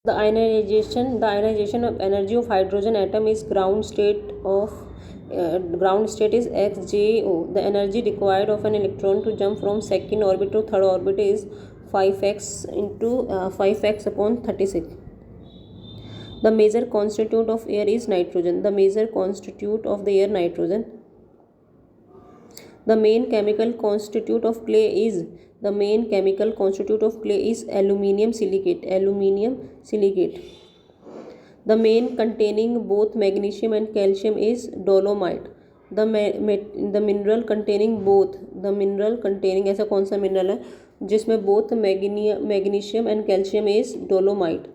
The ionization of energy of hydrogen atom is ground state is XJO. The energy required of an electron to jump from second orbit to third orbit is 5x into 5x upon 36. The major constituent of air is nitrogen. The major constituent of the air nitrogen. The main chemical constituent of clay is aluminium silicate. The main containing both magnesium and calcium is dolomite. The mineral containing ऐसा कौन सा mineral है जिसमें both magnesium and calcium is dolomite.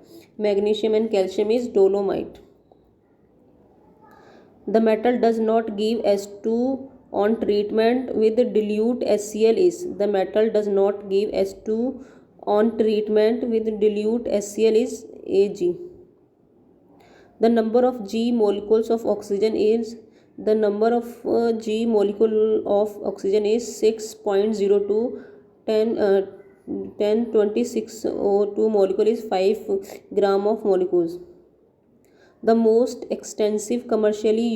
The metal does not give S2 on treatment with dilute HCl is. The metal does not give S2 on treatment with dilute HCl is Ag. The number of G molecules of oxygen is 6.02. 1026 O2 molecule is 5 gram of molecules. The most extensive commercially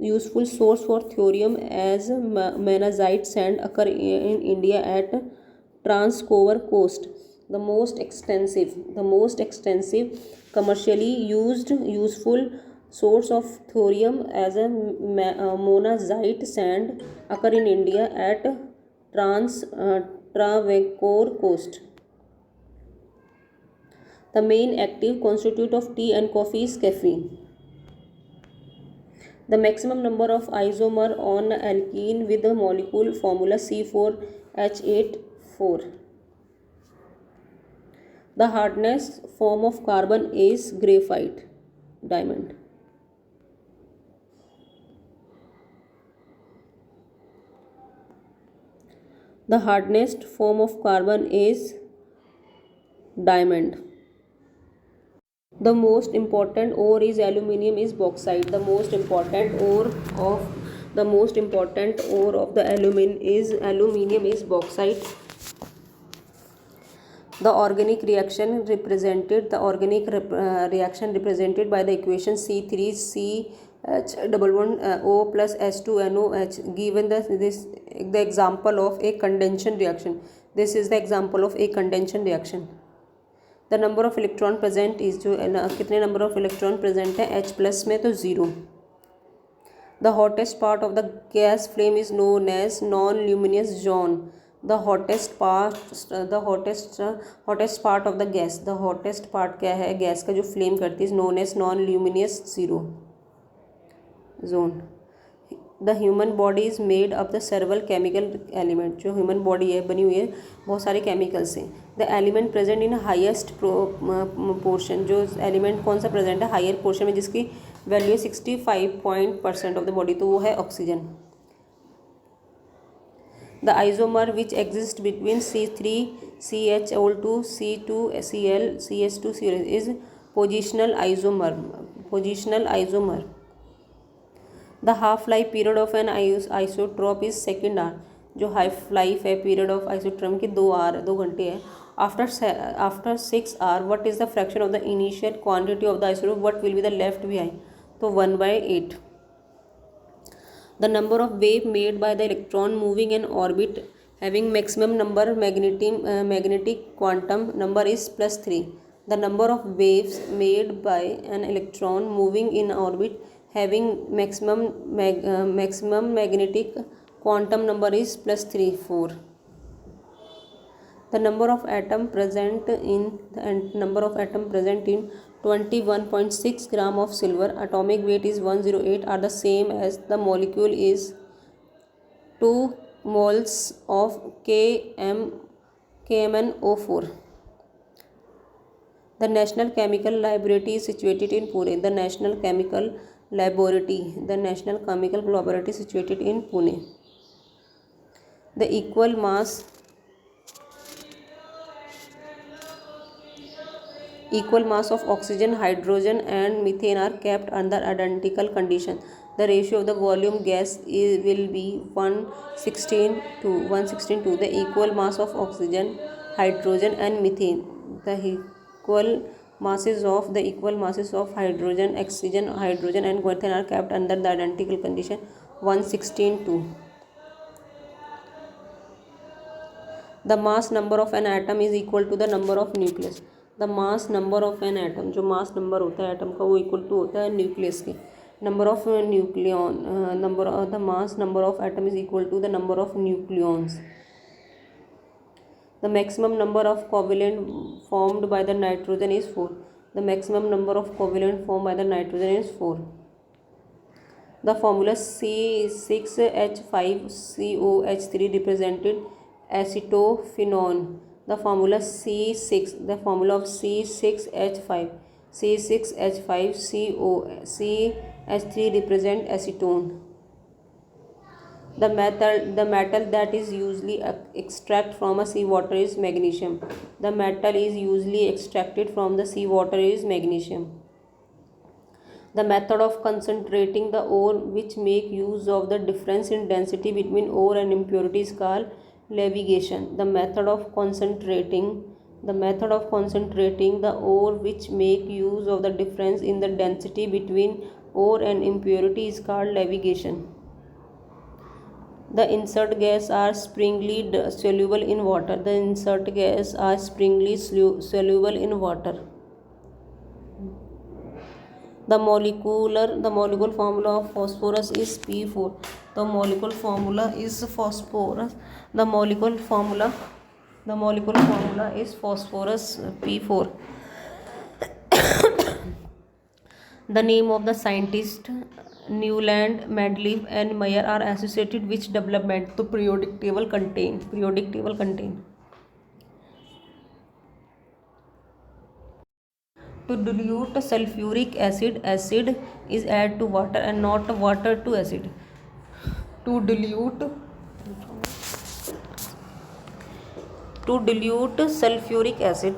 useful source for thorium as monazite sand occur in India at Transcover Coast. The most extensive commercially useful source of thorium as a monazite sand occur in India at Travancore Coast. The main active constituent of tea and coffee is caffeine. The maximum number of isomer on alkene with the molecule formula C4H84. The hardest form of carbon is graphite diamond. The hardest form of carbon is diamond. The most important ore is aluminium is bauxite. The most important ore of the aluminium is bauxite. The organic reaction represented by the equation C3CH11O plus H2NOH given the example of a condensation reaction. This is the example of a condensation reaction. The number of electron present is जो कितने number of electron present है H plus में तो 0. The hottest part of the gas flame is known as non-luminous zone. The hottest part of the gas, the hottest part क्या है gas का जो flame करती है, known as non-luminous zone. The human body is made of the several chemical element. जो human body है बनी हुई है बहुत सारे chemical से. The element present in highest portion, जो element कौन सा present है higher portion में जिसकी value है 65% of the body, तो वो है oxygen. The isomer which exists between C3CHO2 C2Cl CH2Cl is positional isomer. The half-life period of an isotope is second hour. जो half-life है period of isotope की 2 घंटे है. After 6 hours, what is the fraction of the initial quantity of the isotope? What will be the left behind? तो 1/8. The number of wave made by the electron moving in orbit having maximum number magnetic quantum number is +3. The number of waves made by an electron moving in orbit having maximum magnetic quantum number is +3, 4. The number of atom present in 21.6 gram of silver, atomic weight is 108, are the same as the molecule is 2 moles of KMnO4. The National Chemical Laboratory is situated in Pune. The National Chemical Laboratory situated in Pune. The equal mass of oxygen, hydrogen and methane are kept under identical conditions. The ratio of the volume gas will be 1:16:2. The equal mass of oxygen, hydrogen and methane. The equal masses of the equal masses of hydrogen, oxygen, hydrogen and methane are kept under the identical condition 116:2. The mass number of an atom is equal to the number of nucleus. The mass number of an atom, जो mass number होता है atom का, वो equal to होता है nucleus के. Number of nucleon, the mass number of atom is equal to the number of nucleons. The maximum number of covalent formed by the nitrogen is 4. The maximum number of covalent formed by the nitrogen is 4. The formula C6H5COH3 represented acetophenone. The formula of C6H5COH3 represent acetone. The metal that is usually extracted from a seawater is magnesium. The metal is usually extracted from the seawater is magnesium. The method of concentrating the ore which make use of the difference in density between ore and impurity is called levitation. The method of concentrating the ore which make use of the difference in the density between ore and impurity is called levitation. The insert gas are springly soluble in water. The insert gas are springly soluble in water. The molecular formula of phosphorus is P4. The molecular formula is phosphorus. The molecular formula is phosphorus P4. The name of the scientist Newland, Mendeleev and Mayer are associated with development. तो periodic table contain. To dilute sulfuric acid is added to water and not water to acid. To dilute sulfuric acid,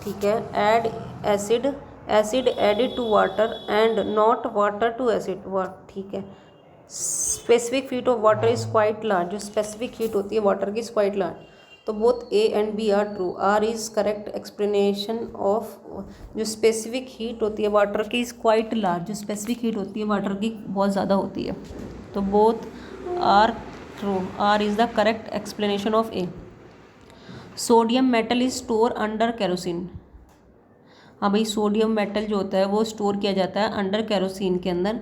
ठीक है, add acid added to water and not water to acid, ठीक है. Specific heat of water is quite large. जो specific heat होती है water की is quite large. तो both A and B are true. R is correct explanation of जो specific heat होती है water की is quite large. जो specific heat होती है water की बहुत ज़्यादा होती है. तो both are true. R is the correct explanation of A. Sodium metal is stored under kerosene. हाँ भाई, सोडियम मेटल जो होता है वो स्टोर किया जाता है अंडर केरोसिन के अंदर.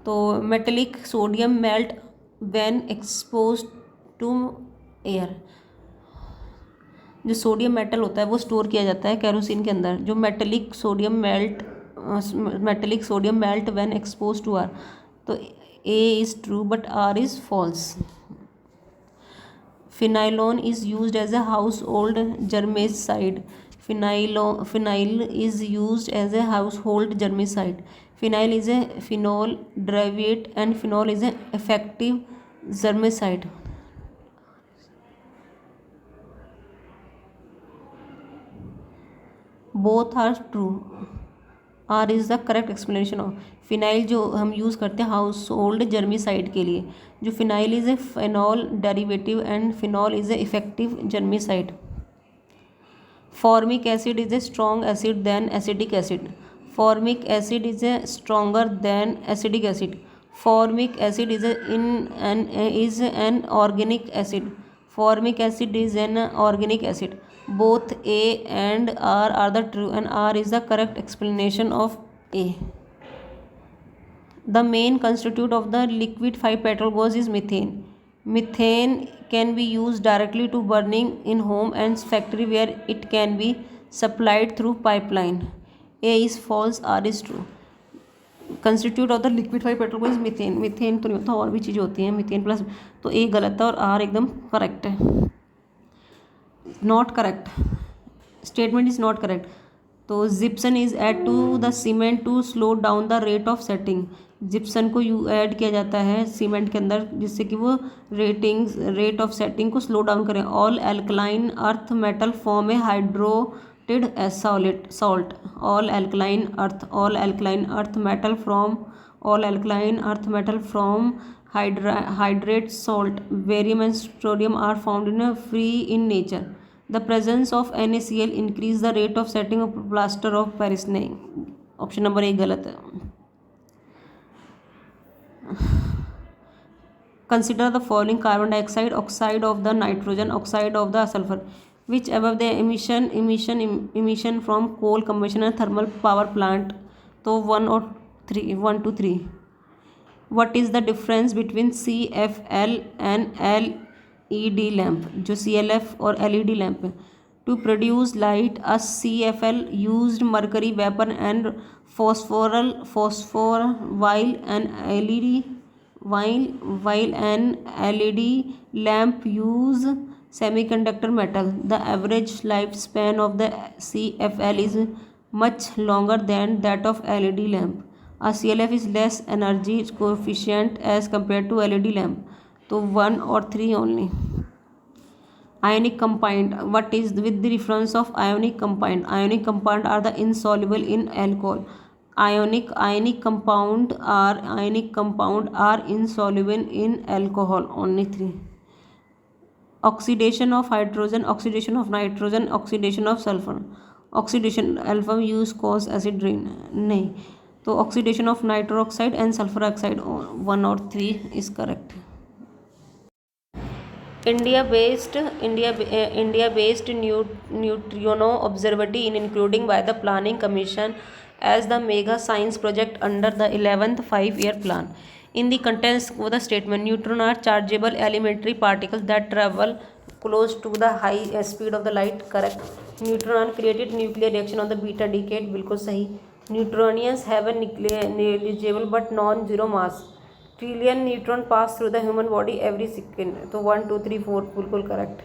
तो metallic sodium melt when exposed to air. जो सोडियम मेटल होता है वो स्टोर किया जाता है केरोसिन के अंदर. जो metallic sodium melt when exposed to air. तो A is true but R is false. फिनाइलोन is used as a household germicide. Phenyl is used as a household germicide. Phenyl is a phenol derivative and phenol is an effective germicide. Both are true. R is the correct explanation of phenyl. जो हम use करते हैं house hold germicide के लिए. जो phenyl is a phenol derivative and phenol is a effective germicide. Formic acid is a strong acid than acetic acid. Formic acid is a stronger than acetic acid. Formic acid is an organic acid. Formic acid is an organic acid. Both A and R are the true and R is the correct explanation of A. The main constituent of the liquid 5-petrol gas is methane. Methane can be used directly to burning in home and factory where it can be supplied through pipeline. A is false, R is true. Constitute of the liquid 5-petrol gas is methane. Methane तो नहीं होता, और भी चीज़ें होती हैं. methane plus, तो A गलत है और R एकदम करेक्ट है. Not correct. Statement is not correct. तो gypsum is add to the cement to slow down the rate of setting. Gypsum को ऐड किया जाता है सीमेंट के अंदर जिससे कि वो रेट ऑफ सेटिंग को स्लो डाउन करें. All alkaline earth metal form a hydrated salt. All alkaline earth metal from hydrate salt. Barium and sodium are found in free in nature. The presence of NaCl increase the rate of setting of plaster of Paris. नहीं, option number 1 गलत है. Consider the following: carbon dioxide, oxide of the nitrogen, oxide of the sulfur. Which above the emission from coal combustion and thermal power plant? तो 1 to 3. What is the difference between CFL and LED lamp? जो CLF और LED lamp है. To produce light, a CFL used mercury vapor and phosphor, while an LED lamp use semiconductor metal. The average lifespan of the CFL is much longer than that of LED lamp. A CLF is less energy coefficient as compared to LED lamp. तो 1 or 3 only. Ionic compound. What is with the difference of ionic compound? Ionic compound are the insoluble in alcohol. Ionic compound are insoluble in alcohol. Only 3. Oxidation of hydrogen, oxidation of nitrogen, oxidation of sulfur. Oxidation alpha use cause acid rain. नहीं, तो oxidation of nitrous oxide and sulfur oxide. 1 or 3 is correct. India-based Neutrino Observatory in including by the Planning Commission as the mega science project under the 11th 5-year plan. In the contents of the statement, neutrons are chargeable elementary particles that travel close to the high speed of the light. Correct. Neutrons created nuclear reaction on the beta decade. बिल्कुल सही. Neutronians have a negligible but non-zero mass. Trillion neutron pass through the human body every second. So 1, 2, 3, 4 बिल्कुल correct.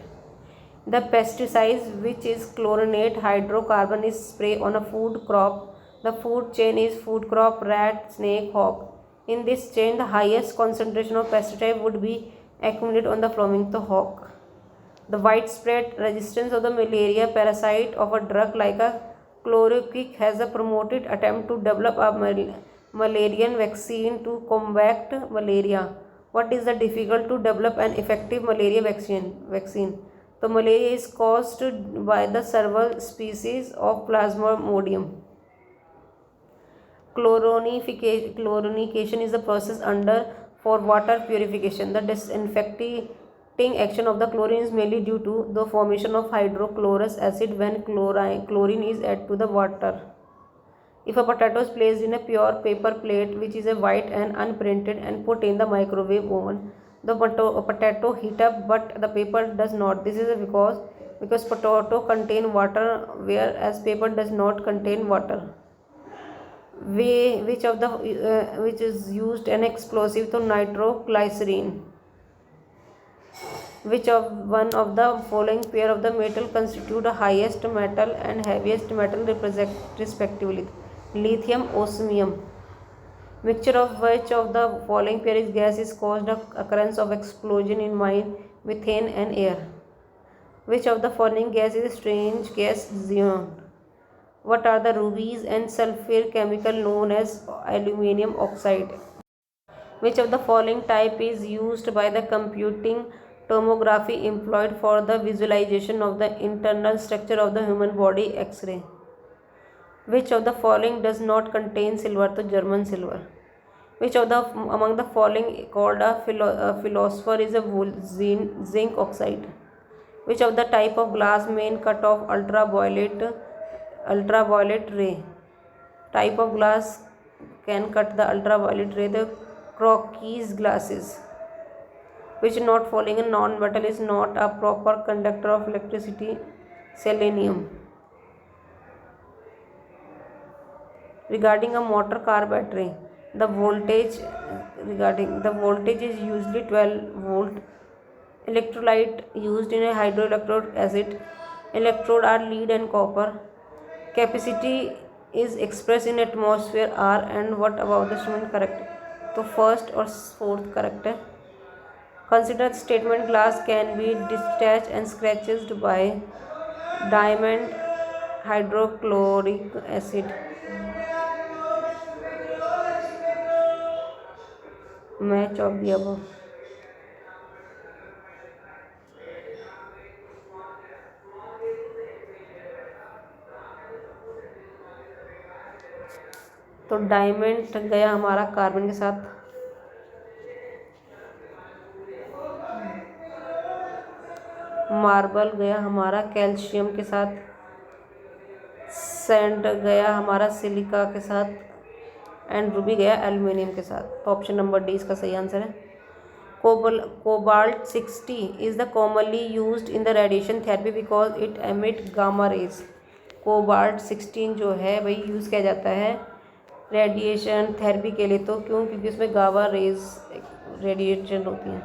The pesticide, which is chlorinate hydrocarbon, is spray on a food crop. The food chain is food crop, rat, snake, hog. In this chain, the highest concentration of pesticide would be accumulated on the following: the hog. The widespread resistance of the malaria parasite of a drug like a chloroquine has a promoted attempt to develop a Malarian vaccine to combat malaria. What is the difficult to develop an effective malaria vaccine? So malaria is caused by the several species of Plasmodium. Chlorinication is the process under for water purification. The disinfecting action of the chlorine is mainly due to the formation of hydrochlorous acid when chlorine is added to the water. If a potato is placed in a pure paper plate which is a white and unprinted and put in the microwave oven, the potato heat up but the paper does not. This is because potato contain water whereas paper does not contain water. Which is used an explosive to nitroglycerin. Which of one of the following pair of the metal constitute the highest metal and heaviest metal respectively? Lithium, osmium. Mixture of which of the following pair is gas is caused the occurrence of explosion in mine, methane and air? Which of the following gas is strange gas? Xenon. What are the rubies and sulfur chemical known as aluminium oxide? Which of the following type is used by the computing tomography employed for the visualization of the internal structure of the human body? X-ray. Which of the following does not contain silver? To German silver. Which of the among the following called a philosopher is a zinc oxide? Which of the type of glass main cut off ultraviolet ray? Type of glass can cut the ultraviolet ray? The Crookes glasses. Which not falling in non-metal is not a proper conductor of electricity? Selenium. Regarding a motor car battery, the voltage is usually 12 volt. Electrolyte used in a hydroelectric acid. Electrode are lead and copper. Capacity is expressed in atmosphere R. And what about the statement correct? So first or fourth correct है. Consider the statement glass can be detached and scratched by diamond hydrochloric acid. Match of the above. तो diamond गया हमारा carbon के साथ, marble गया हमारा calcium के साथ, सैंड गया हमारा सिलिका के साथ, एंड रूबी गया एल्युमिनियम के साथ। तो ऑप्शन नंबर डी इसका सही आंसर है। Cobalt 60 is the commonly used in the radiation therapy because it emit gamma rays. Cobalt 16 जो है वही यूज़ किया जाता है रेडिएशन थेरेपी के लिए, तो क्यों? क्योंकि उसमें गामा रेज रेडिएशन होती हैं।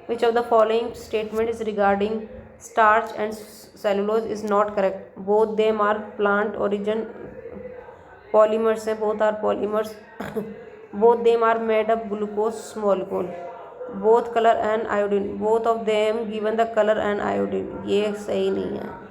Which of the following statement is regarding starch and cellulose is not correct. Both them are plant origin polymers हैं, both are polymers. Both them are made up glucose molecule. Both colour and iodine, both of them given the colour and iodine. ये सही नहीं है।